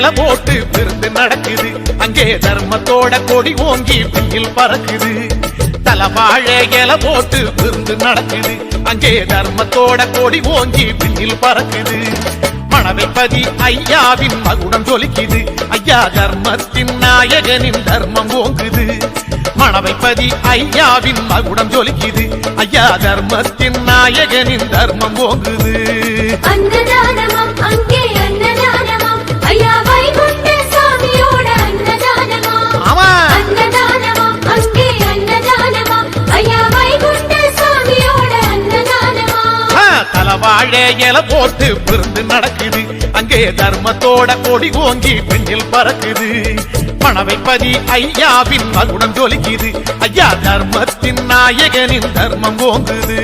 இலை போட்டு விருந்து நடக்குது. அங்கே தர்மத்தோட கொடி ஓங்கி வெயில் பறக்குது. தலவாழை இலை போட்டு விருந்து நடக்குது. அங்கே தர்மத்தோட கொடி ஓங்கி வெயில் பறக்குது. மணவைப்பதி ஐயாவின் மகுடம் ஜொலிக்குது. ஐயா தர்மத்தின் நாயகனின் தர்மம் ஓங்குது. மணவைப்பதி ஐயாவின் மகுடம் ஜொலிக்குது. ஐயா தர்மத்தின் நாயகனின் தர்மம் ஓங்குது. அன்னதானமாம் அங்கே அன்னதானமாம் ஐயா வைகுண்ட சாமியோட அன்னதானமாம். ஆமா அன்னதானமாம் அங்கே அன்னதானமாம் ஐயா வைகுண்ட சாமியோட அன்னதானமாம். தலவாழை இலை போட்டு விருந்து நடக்குது. அங்கே தர்மத்தோட கொடி ஓங்கி பெண்ணில் பறக்குது. மணவைப்பதி ஐயாவின் மகுடம் ஜொலிக்குது. ஐயா தர்மத்தின் நாயகனின் தர்மம் ஓங்குது.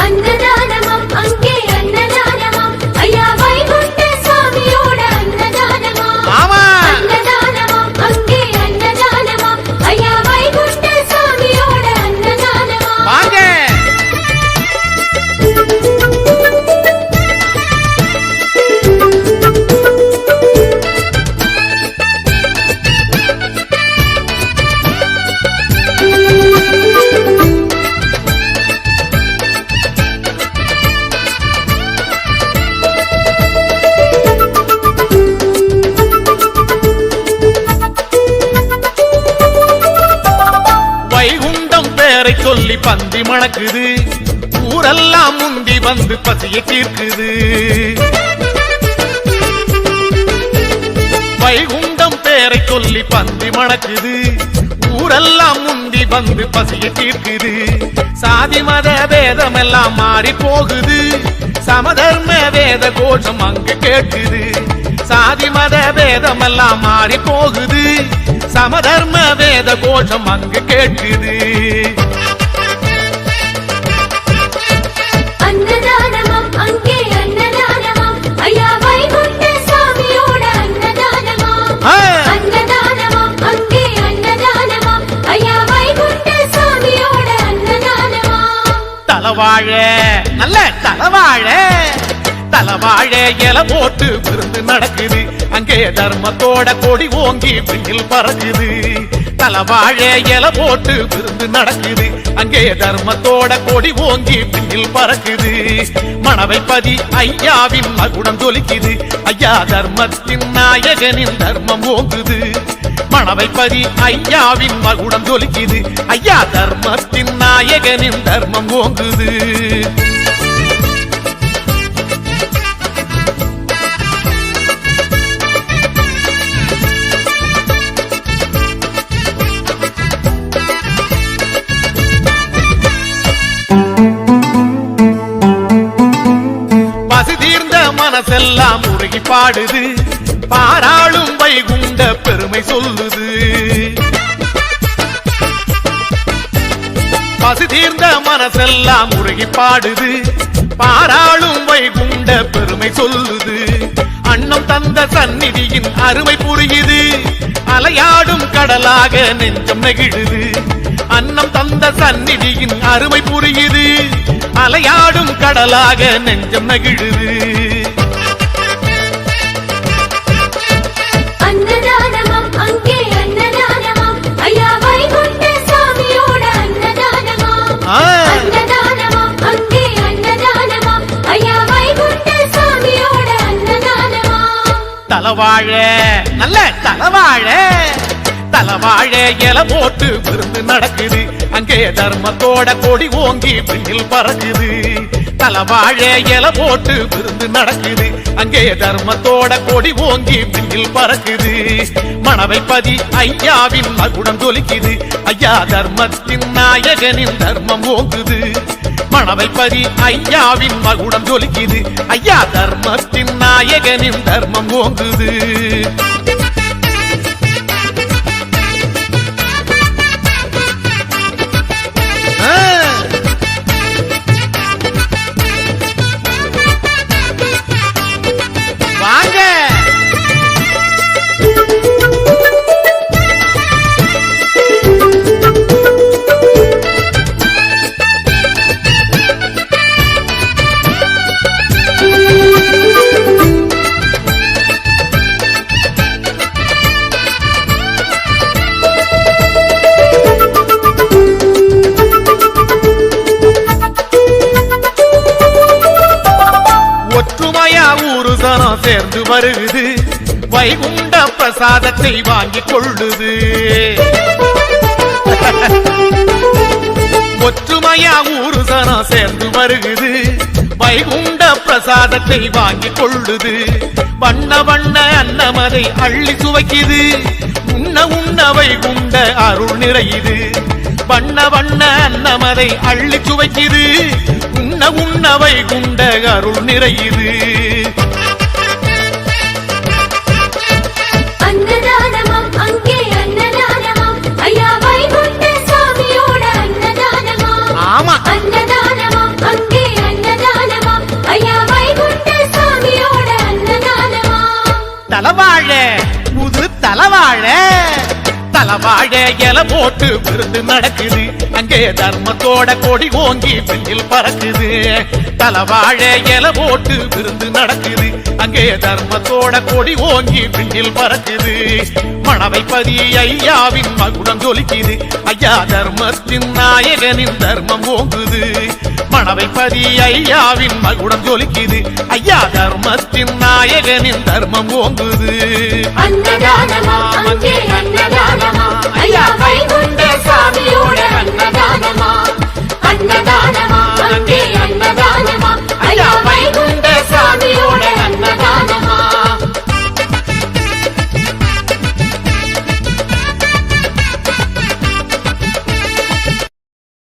அன்னதானமாம் அங்கே அன்னதானமாம் ஐயா வைகுண்ட சாமியோட அன்னதானமாம். ஆமா அன்னதானமாம் அங்கே அன்னதானமாம் ஐயா வைகுண்ட சாமியோட அன்னதானமாம். வாங்க வைகுண்டம் பேரை சொல்லி பந்தி மணக்குது. ஊரெல்லாம் முந்தி வந்து பசியை தீர்க்குது. வைகுண்டம் பேரை சொல்லி பந்தி மணக்குது. ஊரெல்லாம் முந்தி வந்து பசியை தீர்க்குது. சாதி மத வேதம் எல்லாம் மாறி போகுது. சமதர்ம வேத கோஷம் அங்கு கேட்குது. சாதி மத வேதம் எல்லாம் மாறி போகுது. சமதர்ம வேத கோஷம் அங்கு கேட்குது. அன்னதானமாம் அங்கே அன்னதானமாம் ஐயா வைகுண்ட சாமியோட அன்னதானமாம். அன்னதானமாம் அங்கே அன்னதானமாம் ஐயா வைகுண்ட சாமியோட அன்னதானமாம். தலவாழை நல்ல தலவாழை தலவாழை இலை போட்டு விருந்து நடக்குது. அங்கே தர்மத்தோட கொடி ஓங்கி வெயில் பறக்குது. தலவாழை இலை போட்டு விருந்து நடக்குது. அங்கே தர்மத்தோட கொடி ஓங்கி வெயில் பறக்குது. மணவைப்பதி ஐயாவின் மகுடம் ஜொலிக்குது. ஐயா தர்மத்தின் நாயகனின் தர்மம் ஓங்குது. மணவைப்பதி ஐயாவின் மகுடம் ஜொலிக்குது. ஐயா தர்மத்தின் நாயகனின் தர்மம் ஓங்குது. பசி தீர்ந்த மனசெல்லாம் உருகி பாடுது. பாராளும் வைகுண்ட பெருமை சொல்லுது. பசி தீர்ந்த மனசெல்லாம் உருகி பாடுது. பாராளும் வைகுண்ட பெருமை சொல்லுது. அன்னம் தந்த சந்நிதியின் அருமை புரியுது. அலையாடும் கடலாக நெஞ்சம் நெகிழுது. அன்னம் தந்த சந்நிதியின் அருமை புரியுது. அலையாடும் கடலாக நெஞ்சம் நெகிழுது. அன்னதானமாம் அங்கே அன்னதானமாம் ஐயா வைகுண்ட சாமியோட அன்னதானமாம். அன்னதானமாம் அங்கே அன்னதானமாம் ஐயா வைகுண்ட சாமியோட அன்னதானமாம். தலவாழை நல்ல தலவாழை தலவாழை இலை போட்டு விருந்து நடக்குது. அங்கே தர்மத்தோட கொடி ஓங்கி வெயில் பறக்குது. தலவாழை இலை போட்டு விருந்து நடக்குது. அங்கே தர்மத்தோட கொடி ஓங்கி வெயில் பறக்குது. மணவைப்பதி ஐயாவின் மகுடம் ஜொலிக்குது. ஐயா தர்மத்தின் நாயகனின் தர்மம் ஓங்குது. மணவைப்பதி ஐயாவின் மகுடம் ஜொலிக்குது. ஐயா தர்மத்தின் நாயகனின் தர்மம் ஓங்குது. வாங்க சேர்ந்து வருகுது வைகுண்ட பிரசாதத்தை வாங்கிக் கொள்ளுது ஒற்றுமையா ஊரு சனம் சேர்ந்து வருகுது வைகுண்ட பிரசாதத்தை வாங்கிக் கொள்ளுது வண்ண வண்ண அன்னமதை அள்ளி சுவைக்குது உண்ண உண்ண வைகுண்ட அருள் நிறையுது வண்ண வண்ண அன்னமதை அள்ளி சுவைக்குது உண்ண உண்ண வைகுண்ட அருள் நிறையுது அன்னதானமாம் அங்கே அன்னதானமாம் ஐயா வைகுண்ட சாமியோட அன்னதானமாம் ஆமா அன்னதானமாம் அங்கே அன்னதானமாம் ஐயா வைகுண்ட சாமியோட அன்னதானமாம் தலவாழ புது தலவாழ தலவாழ இல போட்டு விருந்து நடக்குது அங்கே தர்மத்தோட கொடி ஓங்கி வெயில் பறக்குது தலவாழ இல போட்டு விருந்து நடக்குது அங்கே தர்மத்தோட கொடி ஓங்கி வெயில் பறக்குது மணவைப்பதி ஐயாவின் மகுடம் ஜொலிக்குது ஐயா தர்மத்தின் நாயகனின் தர்மம் ஓங்குது மணவைப்பதி ஐயாவின் மகுடம் ஜொலிக்குது ஐயா தர்மத்தின் நாயகனின் தர்மம் ஓங்குது அன்னதானமாம் அங்கே அன்னதானமாம் ஐயா வைகுண்ட